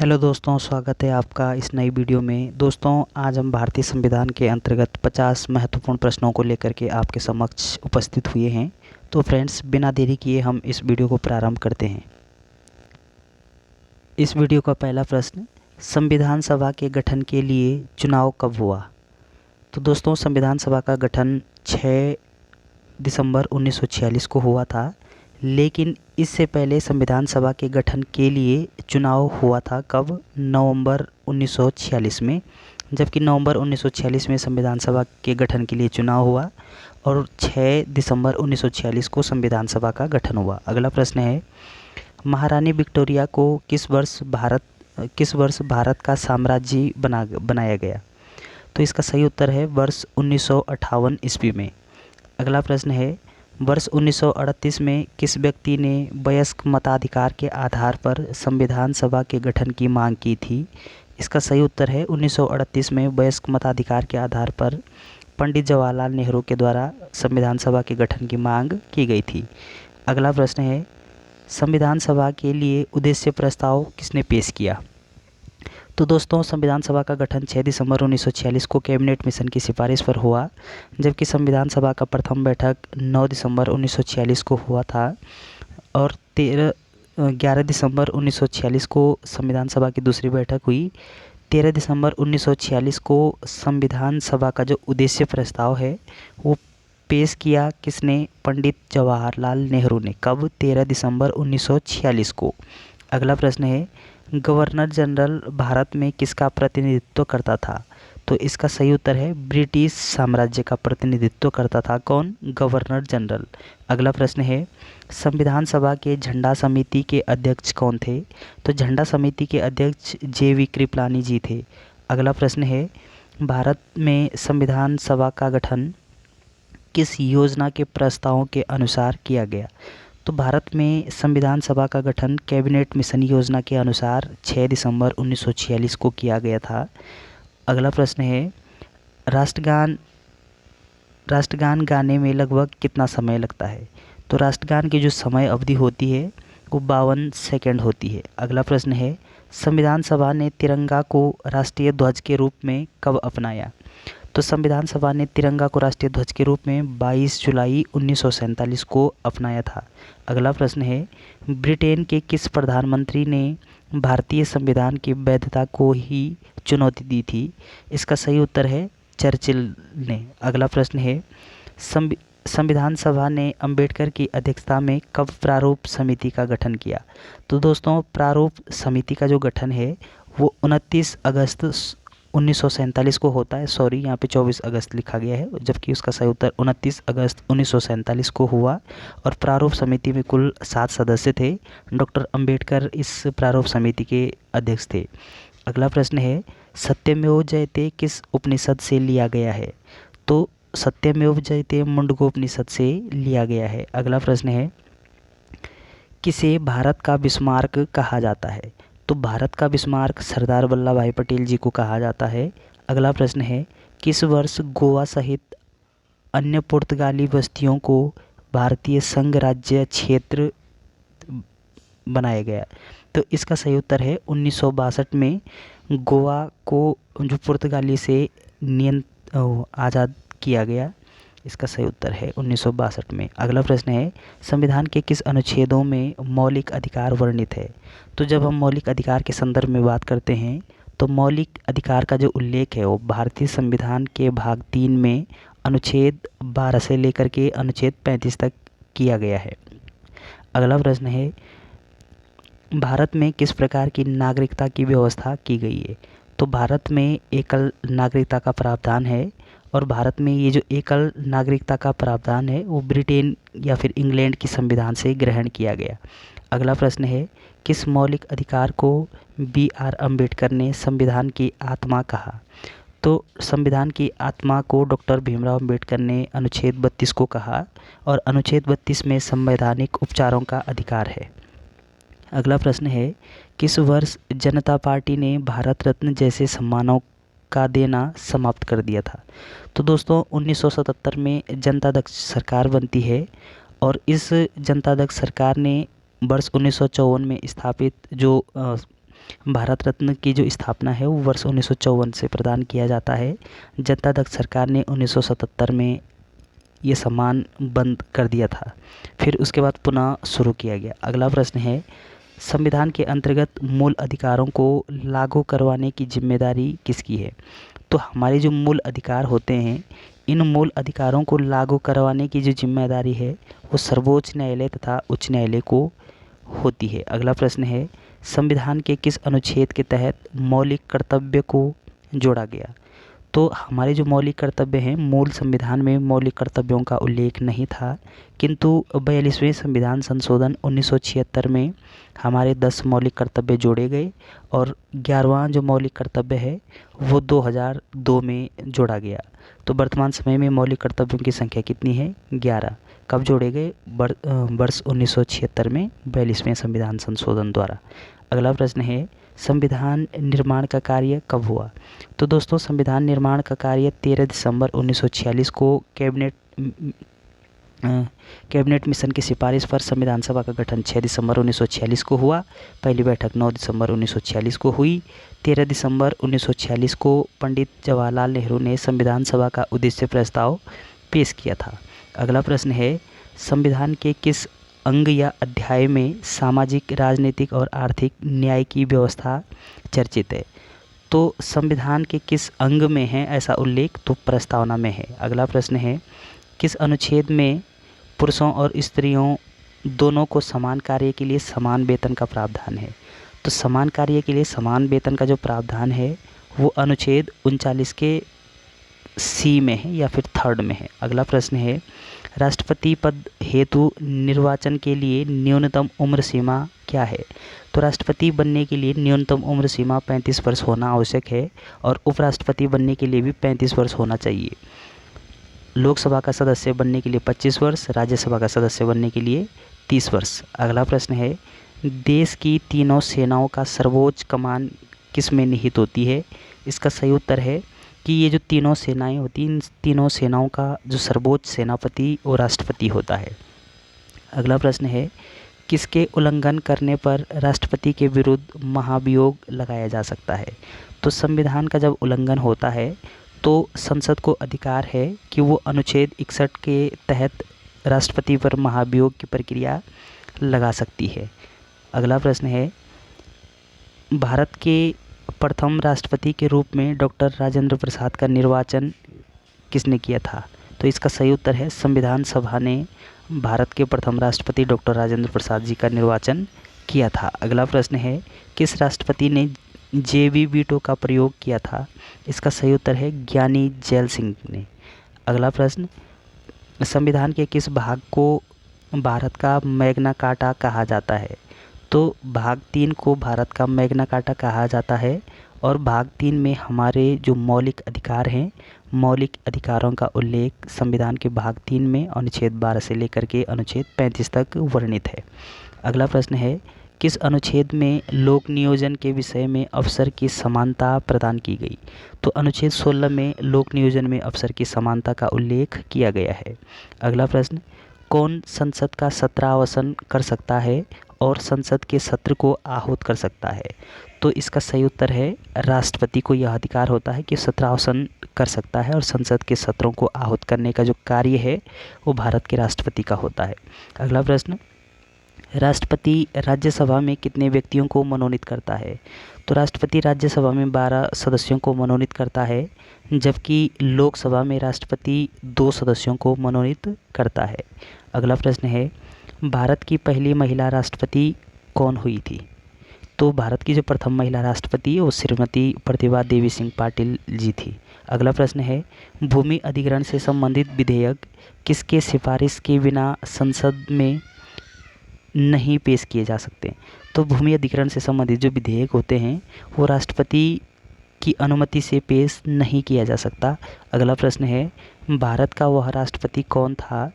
Hello दोस्तों, स्वागत है आपका इस नई वीडियो में। दोस्तों, आज हम भारतीय संविधान के अंतर्गत 50 महत्वपूर्ण प्रश्नों को लेकर के आपके समक्ष उपस्थित हुए हैं। तो फ्रेंड्स, बिना देरी किए हम इस वीडियो को प्रारंभ करते हैं। इस वीडियो का पहला प्रश्न, संविधान सभा के गठन के लिए चुनाव कब हुआ? तो दोस्तों, संविधान सभा का गठन 6 दिसंबर 1946 को हुआ था, लेकिन इससे पहले संविधान सभा के गठन के लिए चुनाव हुआ था कब? नवंबर 1946 में। जबकि नवंबर 1946 में संविधान सभा के गठन के लिए चुनाव हुआ और 6 दिसंबर 1946 को संविधान सभा का गठन हुआ। अगला प्रश्न है, महारानी विक्टोरिया को किस वर्ष भारत का साम्राज्य बनाया गया? तो इसका सही उत्तर है वर्ष 1958 ईस्वी में। अगला प्रश्न है, वर्ष 1938 में किस व्यक्ति ने वयस्क मताधिकार के आधार पर संविधान सभा के गठन की मांग की थी? इसका सही उत्तर है 1938 में वयस्क मताधिकार के आधार पर पंडित जवाहरलाल नेहरू के द्वारा संविधान सभा के गठन की मांग की गई थी। अगला प्रश्न है, संविधान सभा के लिए उद्देश्य प्रस्ताव किसने पेश किया? तो दोस्तों, संविधान सभा का गठन 6 दिसंबर 1946 को कैबिनेट मिशन की सिफारिश पर हुआ, जबकि संविधान सभा का प्रथम बैठक 9 दिसंबर 1946 को हुआ था और 11 दिसंबर 1946 को संविधान सभा की दूसरी बैठक हुई। 13 दिसंबर 1946 को संविधान सभा का जो उद्देश्य प्रस्ताव है वो पेश किया किसने? पंडित जवाहरलाल नेहरू ने। कब? 13 दिसंबर 1946 को। अगला प्रश्न है, गवर्नर जनरल भारत में किसका प्रतिनिधित्व करता था? तो इसका सही उत्तर है ब्रिटिश साम्राज्य का प्रतिनिधित्व करता था। कौन? Governor general. अगला प्रश्न है, संविधान सभा के झंडा समिति के अध्यक्ष कौन थे? तो झंडा समिति के अध्यक्ष जे.वी. कृपलानी जी थे। अगला प्रश्न है, भारत में संविधान सभा का गठन किस योजना के प्रस्तावों के अनुसार किया गया? तो भारत में संविधान सभा का गठन कैबिनेट मिशन योजना के अनुसार 6 दिसंबर 1946 को किया गया था। अगला प्रश्न है, राष्ट्रगान गाने में लगभग कितना समय लगता है? तो राष्ट्रगान की जो समय अवधि होती है वो 52 सेकंड होती है। अगला प्रश्न है, संविधान सभा ने तिरंगा को राष्ट्रीय ध्वज के रूप में कब अपनाया? तो संविधान सभा ने तिरंगा को राष्ट्रीय ध्वज के रूप में 22 जुलाई 1947 को अपनाया था। अगला प्रश्न है, ब्रिटेन के किस प्रधानमंत्री ने भारतीय संविधान की वैधता को ही चुनौती दी थी? इसका सही उत्तर है चर्चिल ने। अगला प्रश्न है, संविधान सभा ने अंबेडकर की अध्यक्षता में कब प्रारूप समिति का गठन किया? तो दोस्तों, प्रारूप समिति का जो गठन है वो 29 अगस्त 1947 को होता है। सॉरी, यहाँ पे 24 अगस्त लिखा गया है, जबकि उसका सही उत्तर 29 अगस्त 1947 को हुआ और प्रारूप समिति में कुल 7 सदस्य थे। डॉक्टर अंबेडकर इस प्रारूप समिति के अध्यक्ष थे। अगला प्रश्न है, सत्यमेव जयते किस उपनिषद से लिया गया है? तो सत्यमेव जयते मुंडकोपनिषद से लिया गया है। अगला प्रश्न है, किसे भारत का बिस्मार्क कहा जाता है? तो भारत का बिस्मार्क सरदार वल्लभ भाई पटेल जी को कहा जाता है। अगला प्रश्न है, किस वर्ष गोवा सहित अन्य पुर्तगाली बस्तियों को भारतीय संघ राज्य क्षेत्र बनाया गया? तो इसका सही उत्तर है 1962 में गोवा को जो पुर्तगाली से आज़ाद किया गया। इसका सही उत्तर है 1962 में। अगला प्रश्न है, संविधान के किस अनुच्छेदों में मौलिक अधिकार वर्णित है? तो जब हम मौलिक अधिकार के संदर्भ में बात करते हैं तो मौलिक अधिकार का जो उल्लेख है वो भारतीय संविधान के भाग 3 में अनुच्छेद 12 से लेकर के अनुच्छेद 35 तक किया गया है। अगला प्रश्न है, भारत में किस प्रकार की नागरिकता की व्यवस्था की गई है? तो भारत में एकल नागरिकता का प्रावधान है और भारत में ये जो एकल नागरिकता का प्रावधान है वो ब्रिटेन या फिर इंग्लैंड की संविधान से ग्रहण किया गया। अगला प्रश्न है, किस मौलिक अधिकार को B.R. अम्बेडकर ने संविधान की आत्मा कहा? तो संविधान की आत्मा को डॉक्टर भीमराव अम्बेडकर ने अनुच्छेद 32 को कहा और अनुच्छेद 32 में संवैधानिक उपचारों का अधिकार है। अगला प्रश्न है, किस वर्ष जनता पार्टी ने भारत रत्न जैसे सम्मानों का देना समाप्त कर दिया था? तो दोस्तों, 1977 में जनता दल सरकार बनती है और इस जनता दल सरकार ने वर्ष 1954 में स्थापित जो भारत रत्न की जो स्थापना है वो वर्ष 1954 से प्रदान किया जाता है। जनता दल सरकार ने 1977 में ये सम्मान बंद कर दिया था, फिर उसके बाद पुनः शुरू किया गया। अगला प्रश्न है, संविधान के अंतर्गत मूल अधिकारों को लागू करवाने की जिम्मेदारी किसकी है? तो हमारे जो मूल अधिकार होते हैं, इन मूल अधिकारों को लागू करवाने की जो जिम्मेदारी है वो सर्वोच्च न्यायालय तथा उच्च न्यायालय को होती है। अगला प्रश्न है, संविधान के किस अनुच्छेद के तहत मौलिक कर्तव्य को जोड़ा गया? तो हमारे जो मौलिक कर्तव्य हैं, मूल संविधान में मौलिक कर्तव्यों का उल्लेख नहीं था, किंतु 42वें संविधान संशोधन 1976 में हमारे 10 मौलिक कर्तव्य जोड़े गए और 11वां जो मौलिक कर्तव्य है वो 2002 में जोड़ा गया। तो वर्तमान समय में मौलिक कर्तव्यों की संख्या कितनी है? 11। कब जोड़े गए? वर्ष 1976 में 42वें संविधान संशोधन द्वारा। अगला प्रश्न है, संविधान निर्माण का कार्य कब हुआ? तो दोस्तों, संविधान निर्माण का कार्य 13 दिसंबर 1946 को कैबिनेट मिशन की सिफारिश पर संविधान सभा का गठन 6 दिसंबर 1946 को हुआ। पहली बैठक 9 दिसंबर 1946 को हुई। 13 दिसंबर 1946 को पंडित जवाहरलाल नेहरू ने संविधान सभा का उद्देश्य प्रस्ताव पेश किया था। अगला प्रश्न है, संविधान के किस अंग या अध्याय में सामाजिक, राजनीतिक और आर्थिक न्याय की व्यवस्था चर्चित है? तो संविधान के किस अंग में है ऐसा उल्लेख? तो प्रस्तावना में है। अगला प्रश्न है, किस अनुच्छेद में पुरुषों और स्त्रियों दोनों को समान कार्य के लिए समान वेतन का प्रावधान है? तो समान कार्य के लिए समान वेतन का जो प्रावधान है वो अनुच्छेद 39 के सी में है या फिर थर्ड में है। अगला प्रश्न है, राष्ट्रपति पद हेतु निर्वाचन के लिए न्यूनतम उम्र सीमा क्या है? तो राष्ट्रपति बनने के लिए न्यूनतम उम्र सीमा 35 वर्ष होना आवश्यक है और उपराष्ट्रपति बनने के लिए भी 35 वर्ष होना चाहिए। लोकसभा का सदस्य बनने के लिए 25 वर्ष, राज्यसभा का सदस्य बनने के लिए 30 वर्ष। अगला प्रश्न है, देश की तीनों सेनाओं का सर्वोच्च कमान किस में निहित होती है? इसका सही उत्तर है कि ये जो तीनों सेनाएं होती हैं, इन तीनों सेनाओं का जो सर्वोच्च सेनापति वो राष्ट्रपति होता है। अगला प्रश्न है, किसके उल्लंघन करने पर राष्ट्रपति के विरुद्ध महाभियोग लगाया जा सकता है? तो संविधान का जब उल्लंघन होता है तो संसद को अधिकार है कि वो अनुच्छेद 61 के तहत राष्ट्रपति पर महाभियोग की प्रक्रिया लगा सकती है। अगला प्रश्न है, भारत के प्रथम राष्ट्रपति के रूप में डॉक्टर राजेंद्र प्रसाद का निर्वाचन किसने किया था? तो इसका सही उत्तर है, संविधान सभा ने भारत के प्रथम राष्ट्रपति डॉक्टर राजेंद्र प्रसाद जी का निर्वाचन किया था। अगला प्रश्न है, किस राष्ट्रपति ने जेबी वीटो का प्रयोग किया था? इसका सही उत्तर है ज्ञानी जैल सिंह ने। अगला प्रश्न, संविधान के किस भाग को भारत का मैग्ना कार्टा कहा जाता है? तो भाग 3 को भारत का मैग्ना कार्टा कहा जाता है और भाग 3 में हमारे जो मौलिक अधिकार हैं, मौलिक अधिकारों का उल्लेख संविधान के भाग 3 में अनुच्छेद 12 से लेकर के अनुच्छेद 35 तक वर्णित है। अगला प्रश्न है, किस अनुच्छेद में लोक नियोजन के विषय में अवसर की समानता प्रदान की गई? तो अनुच्छेद 16 में लोक नियोजन में अवसर की समानता का उल्लेख किया गया है। अगला प्रश्न, कौन संसद का सत्रावसान कर सकता है और संसद के सत्र को आहूत कर सकता है? तो इसका सही उत्तर है, राष्ट्रपति को यह अधिकार होता है कि सत्रावसान कर सकता है और संसद के सत्रों को आहूत करने का जो कार्य है वो भारत के राष्ट्रपति का होता है। अगला प्रश्न, राष्ट्रपति राज्यसभा में कितने व्यक्तियों को मनोनीत करता है? तो राष्ट्रपति राज्यसभा में 12 सदस्यों को मनोनीत करता है, जबकि लोकसभा में राष्ट्रपति 2 सदस्यों को मनोनीत करता है। अगला प्रश्न है, भारत की पहली महिला राष्ट्रपति कौन हुई थी? तो भारत की जो प्रथम महिला राष्ट्रपति है वो श्रीमती प्रतिभा देवी सिंह पाटिल जी थी। अगला प्रश्न है, भूमि अधिग्रहण से संबंधित विधेयक किसके सिफारिश के बिना संसद में नहीं पेश किए जा सकते? तो भूमि अधिग्रहण से संबंधित जो विधेयक होते हैं वो राष्ट्रपति की अनुमति से पेश नहीं किया जा सकता। अगला प्रश्न है, भारत का वह राष्ट्रपति कौन था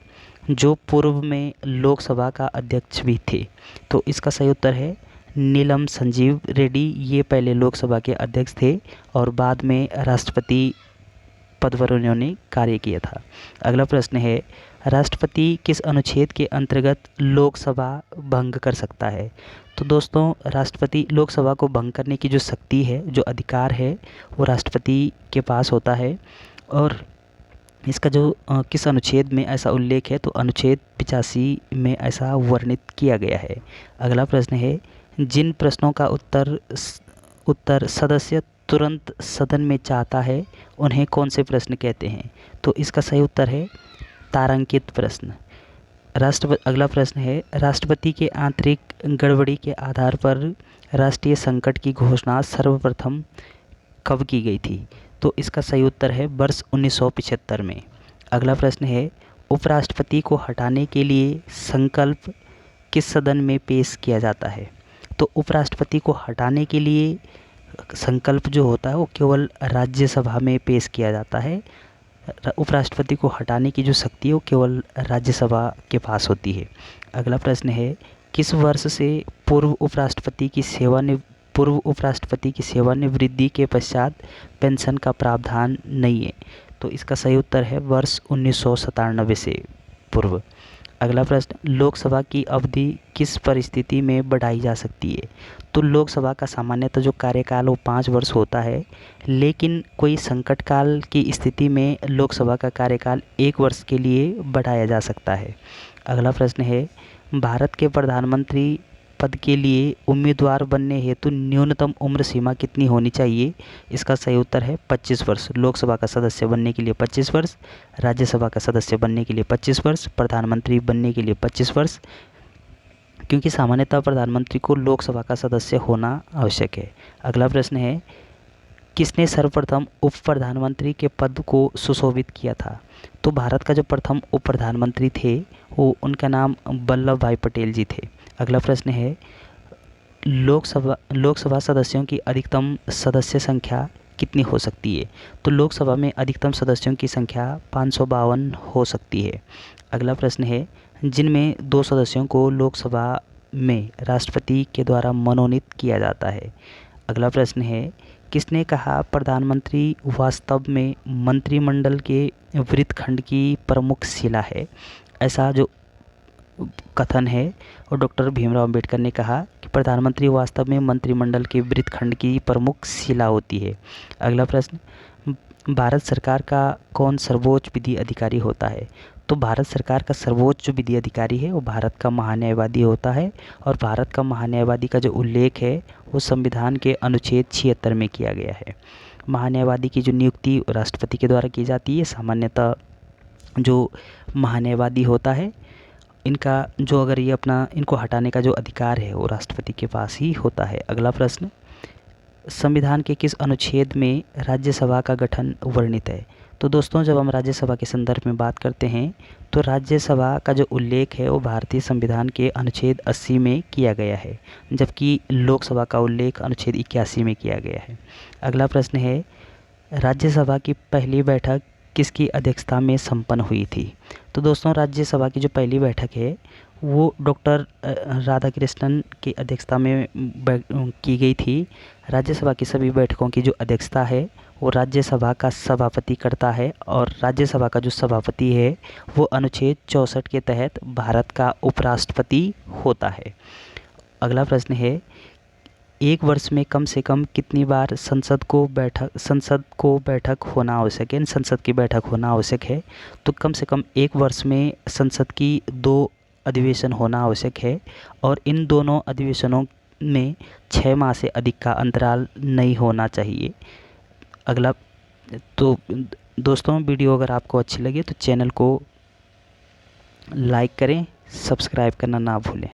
जो पूर्व में लोकसभा का अध्यक्ष भी थे? तो इसका सही उत्तर है नीलम संजीव रेड्डी। ये पहले लोकसभा के अध्यक्ष थे और बाद में राष्ट्रपति पद पर उन्होंने कार्य किया था। अगला प्रश्न है, राष्ट्रपति किस अनुच्छेद के अंतर्गत लोकसभा भंग कर सकता है? तो दोस्तों राष्ट्रपति लोकसभा को भंग करने की जो शक्ति है, जो अधिकार है, वो राष्ट्रपति के पास होता है। और इसका जो किस अनुच्छेद में ऐसा उल्लेख है, तो अनुच्छेद 85 में ऐसा वर्णित किया गया है। अगला प्रश्न है, जिन प्रश्नों का उत्तर सदस्य तुरंत सदन में चाहता है उन्हें कौन से प्रश्न कहते हैं? तो इसका सही उत्तर है तारांकित प्रश्न। अगला प्रश्न है, राष्ट्रपति के आंतरिक गड़बड़ी के आधार पर राष्ट्रीय संकट की घोषणा सर्वप्रथम कब की गई थी? तो इसका सही उत्तर है वर्ष 1975 में। अगला प्रश्न है, उपराष्ट्रपति को हटाने के लिए संकल्प किस सदन में पेश किया जाता है? तो उपराष्ट्रपति को हटाने के लिए संकल्प जो होता है वो केवल राज्यसभा में पेश किया जाता है। उपराष्ट्रपति को हटाने की जो शक्ति है वो केवल राज्यसभा के पास होती है। अगला प्रश्न है, किस वर्ष से पूर्व उपराष्ट्रपति की सेवानिवृत्ति के पश्चात पेंशन का प्रावधान नहीं है? तो इसका सही उत्तर है वर्ष 1997 से पूर्व। अगला प्रश्न, लोकसभा की अवधि किस परिस्थिति में बढ़ाई जा सकती है? तो लोकसभा का सामान्यतः जो कार्यकाल वो 5 वर्ष होता है, लेकिन कोई संकट काल की स्थिति में लोकसभा का कार्यकाल 1 वर्ष के लिए बढ़ाया जा सकता है। अगला प्रश्न है, भारत के प्रधानमंत्री पद के लिए उम्मीदवार बनने हेतु न्यूनतम उम्र सीमा कितनी होनी चाहिए? इसका सही उत्तर है 25 वर्ष। लोकसभा का सदस्य बनने के लिए 25 वर्ष, राज्यसभा का सदस्य बनने के लिए 25 वर्ष, प्रधानमंत्री बनने के लिए 25 वर्ष, क्योंकि सामान्यतः प्रधानमंत्री को लोकसभा का सदस्य होना आवश्यक है। अगला प्रश्न है, किसने सर्वप्रथम उप प्रधानमंत्री के पद को सुशोभित किया था? तो भारत का जो प्रथम उप प्रधानमंत्री थे वो उनका नाम वल्लभ भाई पटेल जी थे। अगला प्रश्न है, लोकसभा सदस्यों की अधिकतम सदस्य संख्या कितनी हो सकती है? तो लोकसभा में अधिकतम सदस्यों की संख्या 552 हो सकती है। अगला प्रश्न है, जिनमें 2 सदस्यों को लोकसभा में राष्ट्रपति के द्वारा मनोनीत किया जाता है। अगला प्रश्न है, किसने कहा प्रधानमंत्री वास्तव में मंत्रिमंडल के वृत्तखंड की प्रमुख शिला है? ऐसा जो कथन है और डॉक्टर भीमराव अंबेडकर ने कहा कि प्रधानमंत्री वास्तव में मंत्रिमंडल के वृत्तखंड की प्रमुख शिला होती है। अगला प्रश्न, भारत सरकार का कौन सर्वोच्च विधि अधिकारी होता है? तो भारत सरकार का सर्वोच्च जो विधि अधिकारी है वो भारत का महान्यायवादी होता है। और भारत का महान्यायवादी का जो उल्लेख है वो संविधान के अनुच्छेद 76 में किया गया है। महान्यायवादी की जो नियुक्ति राष्ट्रपति के द्वारा की जाती है। सामान्यतः जो महान्यायवादी होता है इनका जो अगर ये अपना इनको हटाने का जो अधिकार है वो राष्ट्रपति के पास ही होता है। अगला प्रश्न, संविधान के किस अनुच्छेद में राज्यसभा का गठन वर्णित है? तो दोस्तों जब हम राज्यसभा के संदर्भ में बात करते हैं तो राज्यसभा का जो उल्लेख है वो भारतीय संविधान के अनुच्छेद 80 में किया गया है, जबकि लोकसभा का उल्लेख अनुच्छेद 81 में किया गया है। अगला प्रश्न है, राज्यसभा की पहली बैठक किसकी अध्यक्षता में संपन्न हुई थी? तो दोस्तों राज्यसभा की जो पहली बैठक है वो डॉक्टर राधाकृष्णन की अध्यक्षता में की गई थी। राज्यसभा की सभी बैठकों की जो अध्यक्षता है वो राज्यसभा का सभापति करता है और राज्यसभा का जो सभापति है वो अनुच्छेद 64 के तहत भारत का उपराष्ट्रपति होता है। अगला प्रश्न है, एक वर्ष में कम से कम कितनी बार संसद को बैठक होना आवश्यक है, संसद की बैठक होना आवश्यक है? तो कम से कम एक वर्ष में संसद की 2 अधिवेशन होना आवश्यक है और इन दोनों अधिवेशनों में 6 माह से अधिक का अंतराल नहीं होना चाहिए। अगला तो दोस्तों वीडियो अगर आपको अच्छी लगे तो चैनल को लाइक करें, सब्सक्राइब करना ना भूलें।